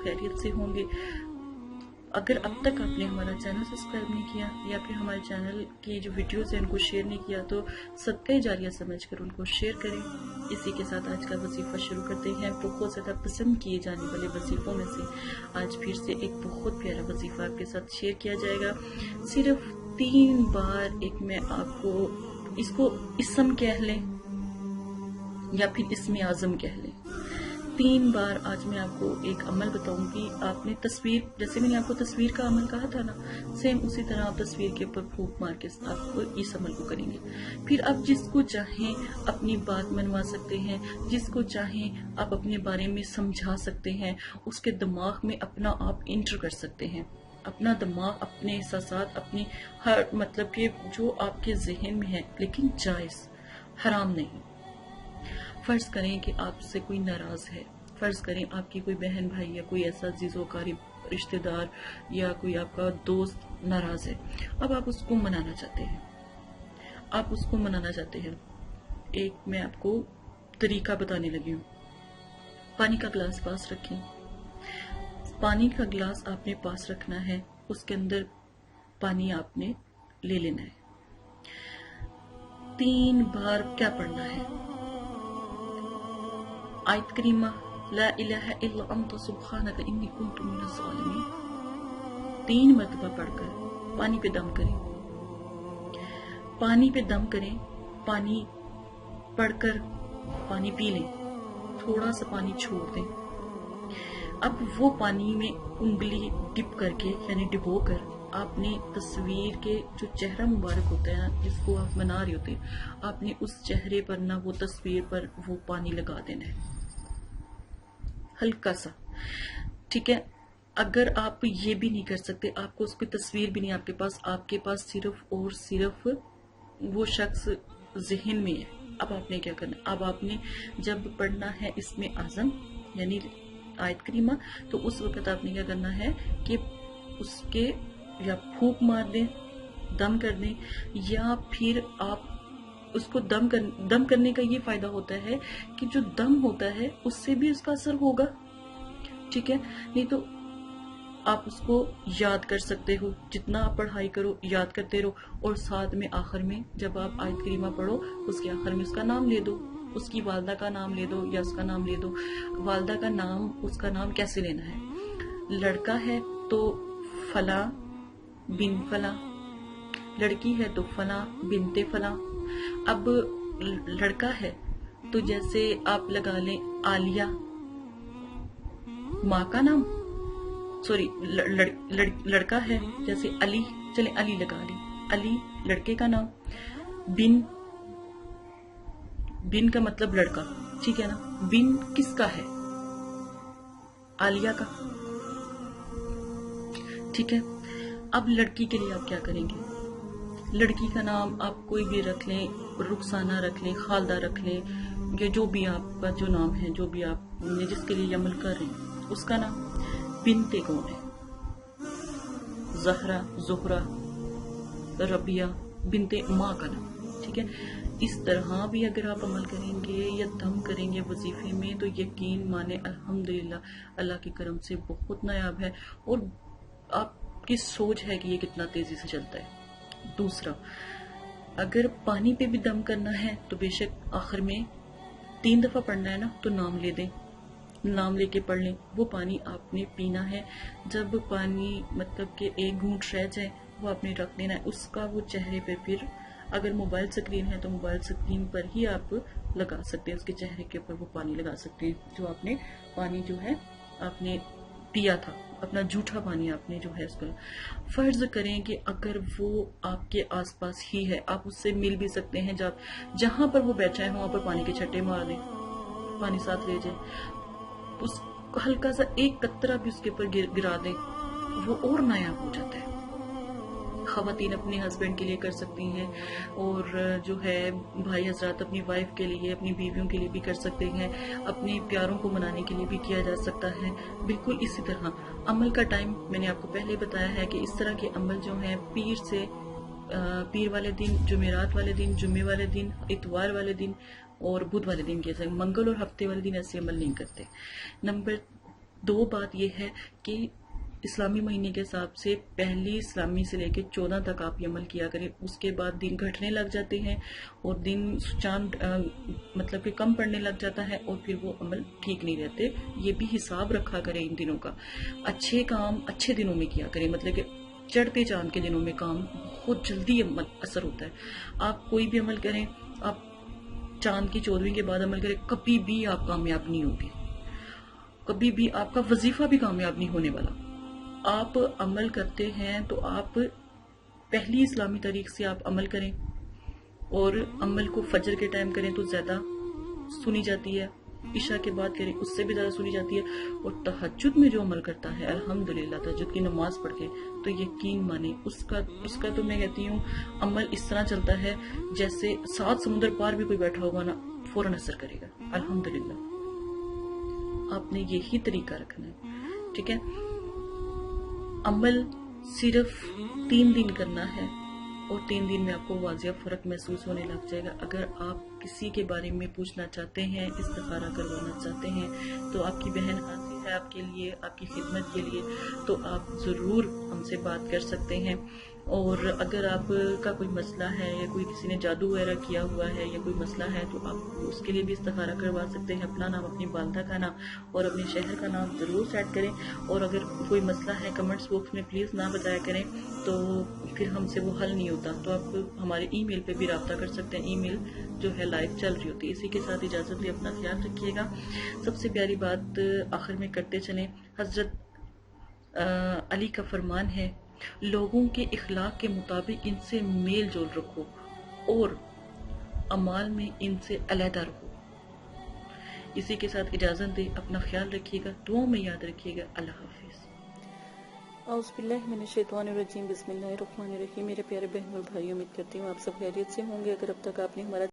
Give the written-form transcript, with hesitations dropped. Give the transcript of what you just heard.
खैरियत से होंगे। अगर अब तक आपने हमारा चैनल सब्सक्राइब नहीं किया या फिर हमारे चैनल की जो वीडियोस हैं उनको शेयर नहीं किया तो सदका जारिया समझकर उनको शेयर करें। इसी के साथ आज का वजीफा शुरू करते हैं। बहुत ज़्यादा पसंद किए जाने वाले वजीफों में से आज फिर से एक बहुत प्यारा वजीफा आपके साथ शेयर किया जाएगा। सिर्फ 3 बार एक मैं आपको इसको इसम कह लें या फिर इसमें आज़म कह लें, 3 बार आज मैं आपको एक अमल बताऊंगी। आपने तस्वीर, जैसे मैंने आपको तस्वीर का अमल कहा था ना, सेम उसी तरह आप तस्वीर के ऊपर फूंक मार के आपको इस अमल को करेंगे। फिर आप जिसको चाहें अपनी बात मनवा सकते हैं, जिसको चाहें आप अपने बारे में समझा सकते हैं, उसके दिमाग में अपना आप इंटर कर सकते हैं। अपना दिमाग, अपने एहसासात, अपनी हर मतलब कि जो आपके जहन में है, लेकिन जायज़, हराम नहीं। फर्ज करें कि आपसे कोई नाराज है, फर्ज करें आपकी कोई बहन भाई या कोई ऐसा जीजो कारिब रिश्तेदार या कोई आपका दोस्त नाराज है। अब आप उसको मनाना चाहते हैं, आप उसको मनाना चाहते हैं। एक मैं आपको तरीका बताने लगी हूँ। पानी का गिलास पास रखें, पानी का गिलास आपने पास रखना है, उसके अंदर पानी आपने ले लेना है। 3 बार क्या पढ़ना है? आयत करीमा ला इलाहा इल्ला अंता सुब्हानका इन्नी कुन्तु मिनज़ ज़ालिमीन 3 मरतबा पढ़कर पानी पे दम करें। पानी पे दम करें, पानी पढ़कर पानी पी लें, थोड़ा सा पानी छोड़ दें। अब वो पानी में उंगली डिप करके यानी डुबो कर आपने तस्वीर के जो चेहरा मुबारक होता है ना, जिसको आप मना रहे होते हैं, आपने उस चेहरे पर ना वो तस्वीर पर वो पानी लगा देना है, हल्का सा, ठीक है। अगर आप ये भी नहीं कर सकते, आपको उसकी तस्वीर भी नहीं आपके पास सिर्फ और सिर्फ वो शख्स जहन में है। अब आपने क्या करना, अब आपने जब पढ़ना है इसमें आज़म यानी आयत करीमा, तो उस वक्त आपने क्या करना है कि उसके या फूंक मार दें, दम कर दें, या फिर आप उसको दम करने का ये फायदा होता है कि जो दम होता है उससे भी उसका असर होगा, ठीक है। नहीं तो आप उसको याद कर सकते हो, जितना आप पढ़ाई करो याद करते रहो, और साथ में आखिर में जब आप आयत करीमा पढ़ो उसके आखिर में उसका नाम ले दो, उसकी वालदा का नाम ले दो या उसका नाम ले दो। वालदा का नाम, उसका नाम कैसे लेना है? लड़का है तो फला बिन फला, लड़की है तो फला बिनते फला। अब लड़का है तो जैसे आप लगा लें आलिया माँ का नाम, सॉरी लड़का है जैसे अली, चले अली लगा लें, अली लड़के का नाम, बिन का मतलब लड़का, ठीक है ना। बिन किसका है? आलिया का, ठीक है। अब लड़की के लिए आप क्या करेंगे? लड़की का नाम आप कोई भी रख लें, रुखसाना रख लें, खालदा रख लें, या जो भी आपका जो नाम है, जो भी आप जिसके लिए अमल कर रहे हैं उसका नाम। बिनते कौन है? जहरा, जोहरा, रबिया, बिनते माँ का नाम, ठीक है। इस तरह भी अगर आप अमल करेंगे या दम करेंगे वजीफे में, तो यकीन माने अल्हम्दुलिल्लाह अल्लाह के करम से बहुत नायाब है, और आपकी सोच है कि ये कितना तेजी से चलता है। दूसरा, अगर पानी पे भी दम करना है तो बेशक आखिर में 3 दफा पढ़ना है ना, तो नाम ले दें, नाम लेके पढ़ लें। वो पानी आपने पीना है, जब पानी मतलब कि 1 घूंट रह जाए वो आपने रख देना है। उसका वो चेहरे पे, फिर अगर मोबाइल स्क्रीन है तो मोबाइल स्क्रीन पर ही आप लगा सकते हैं, उसके चेहरे के ऊपर वो पानी लगा सकते हैं, जो आपने पानी जो है आपने पिया था, अपना झूठा पानी आपने जो है उसका। फर्ज करें कि अगर वो आपके आसपास ही है, आप उससे मिल भी सकते हैं, जहां पर वो बैठा है वहां पर पानी के छट्टे मार दें, पानी साथ ले जाए, उस हल्का सा 1 कतरा भी उसके ऊपर गिरा दें, वो और नायाब हो जाता है। खवातीन अपने हस्बैंड के लिए कर सकती हैं, और जो है भाई हजरात अपनी वाइफ के लिए, अपनी बीवियों के लिए भी कर सकते हैं, अपने प्यारों को मनाने के लिए भी किया जा सकता है। बिल्कुल इसी तरह अमल का टाइम मैंने आपको पहले बताया है कि इस तरह के अमल जो हैं पीर वाले दिन, जुमेरात वाले दिन, जुम्मे वाले दिन, इतवार वाले दिन और बुध वाले दिन किए जाए। मंगल और हफ्ते वाले दिन ऐसे अमल नहीं करते। नंबर دو بات یہ ہے کہ اسلامی مہینے کے حساب سے پہلی اسلامی سے لے کے 14 تک آپ یہ عمل کیا کریں. اس کے بعد دن گھٹنے لگ جاتے ہیں اور دن چاند مطلب کہ کم پڑنے لگ جاتا ہے اور پھر وہ عمل ٹھیک نہیں رہتے. یہ بھی حساب رکھا کریں ان دنوں کا. اچھے کام اچھے دنوں میں کیا کریں, مطلب کہ چڑھتے چاند کے دنوں میں کام بہت جلدی اثر ہوتا ہے. آپ کوئی بھی عمل کریں, آپ چاند کی 14ویں کے بعد عمل کریں, کبھی بھی آپ کامیاب نہیں ہوگے, کبھی بھی آپ کا وظیفہ بھی کامیاب نہیں ہونے والا. آپ عمل کرتے ہیں تو آپ پہلی اسلامی تاریخ سے آپ عمل کریں, اور عمل کو فجر کے ٹائم کریں تو زیادہ سنی جاتی ہے, عشاء کے بعد کریں اس سے بھی زیادہ سنی جاتی ہے. اور تہجد میں جو عمل کرتا ہے الحمدللہ تہجد کی نماز پڑھ کے, تو یقین مانیں اس کا تو میں کہتی ہوں عمل اس طرح چلتا ہے جیسے 7 سمندر پار بھی کوئی بیٹھا ہوگا نا فوراً اثر کرے گا. الحمدللہ آپ نے یہی طریقہ رکھنا ہے, ٹھیک ہے. عمل صرف 3 دن کرنا ہے اور 3 دن میں آپ کو واضح فرق محسوس ہونے لگ جائے گا. اگر آپ کسی کے بارے میں پوچھنا چاہتے ہیں, استخارہ کروانا چاہتے ہیں, تو آپ کی بہن حاضر ہے آپ کے لیے, آپ کی خدمت کے لیے, تو آپ ضرور ہم سے بات کر سکتے ہیں. اور اگر آپ کا کوئی مسئلہ ہے یا کوئی کسی نے جادو وغیرہ کیا ہوا ہے یا کوئی مسئلہ ہے تو آپ اس کے لیے بھی استخارہ کروا سکتے ہیں. اپنا نام, اپنی والدہ کا نام اور اپنے شہر کا نام ضرور سیٹ کریں. اور اگر کوئی مسئلہ ہے کمنٹس باکس میں پلیز نہ بتایا کریں, تو پھر ہم سے وہ حل نہیں ہوتا. تو آپ ہمارے ای میل پہ بھی رابطہ کر سکتے ہیں, ای میل جو ہے لائیو چل رہی ہوتی ہے. اسی کے ساتھ اجازت دیں, اپنا خیال رکھیے گا. سب سے پیاری بات آخر میں کرتے چلیں, حضرت علی کا فرمان ہے, لوگوں کے اخلاق کے مطابق ان سے میل جول رکھو اور اعمال میں ان سے علیحدہ رہو. اسی کے ساتھ اجازت دیں, اپنا خیال رکھیے گا, دعاؤں میں یاد رکھیے گا. اللہ حافظ. اعوذ باللہ من الشیطان الرجیم, بسم اللہ الرحمن الرحیم. میرے پیارے بہن اور بھائی, امید کرتی ہوں آپ سب خیریت سے ہوں گے. اگر اب تک آپ نے ہمارا